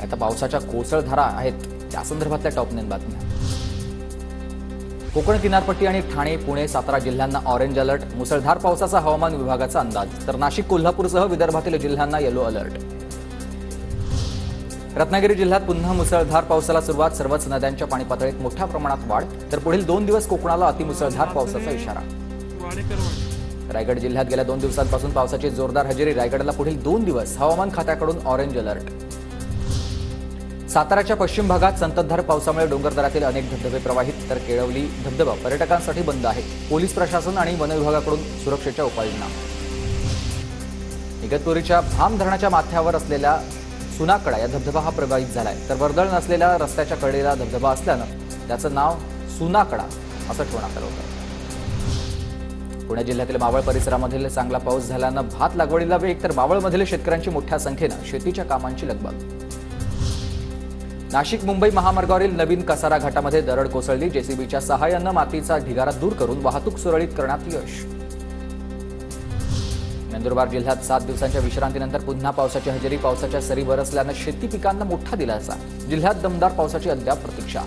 आता पावसाच्या कोसळधारा आहेत त्या संदर्भातल्या टॉप 9 बातम्या। कोकण किनारपट्टी आणि ठाणे, पुणे, सातारा जिल्ह्यांना ऑरेंज अलर्ट, मुसळधार पावसाचा हवामान विभागाचा अंदाज। तर नाशिक, कोल्हापूरसह विदर्भातील जिल्ह्यांना येलो अलर्ट। रत्नागिरी जिल्ह्यात पुन्हा मुसळधार पावसाला सुरुवात, सर्वच नद्यांच्या पाणी पातळीत मोठ्या प्रमाणात वाढ। तर पुढील 2 दिवस कोकणाला अतिमुसळधार पावसाचा इशारा। रायगड जिल्ह्यात गेल्या 2 दिवसांपासून पावसाची जोरदार हजेरी, रायगडला पुढील 2 दिवस हवामान खात्याकडून ऑरेंज अलर्ट। साताऱ्याच्या पश्चिम भागात संततधार पावसामुळे डोंगरदऱ्यातील अनेक धबधबे प्रवाहित, तर केळवली धबधबा पर्यटकांसाठी बंद आहे। पोलीस प्रशासन आणि वन विभागाकडून सुरक्षेच्या उपाययोजना। इगतपुरीच्या भाम धरणाच्या माथ्यावर असलेल्या सुनाकडा या धबधबा हा प्रभावित झालाय, तर वर्दळ नसलेल्या रस्त्याच्या कडेला धबधबा असल्यानं त्याचं नाव सुनाकडा असं ठेवण्यात आलं होतं। पुणे जिल्ह्यातील मावळ परिसरामध्ये चांगला पाऊस झाल्यानं भात लागवडीला वेग, तर मावळमधील शेतकऱ्यांची मोठ्या संख्येनं शेतीच्या कामांची लगबग। नाशिक मुंबई महामार्गावरील नवीन कसारा घाटामध्ये दरड कोसळली, जेसीबीच्या सहाय्यानं मातीचा ढिगारा दूर करून वाहतूक सुरळीत करण्यात यश। नंदुरबार जिल्ह्यात 7 दिवसांच्या विश्रांतीनंतर पुन्हा पावसाची हजेरी, पावसाच्या सरी बरसल्यानं शेती पिकांना मोठा दिलासा, जिल्ह्यात दमदार पावसाची अद्याप प्रतीक्षा।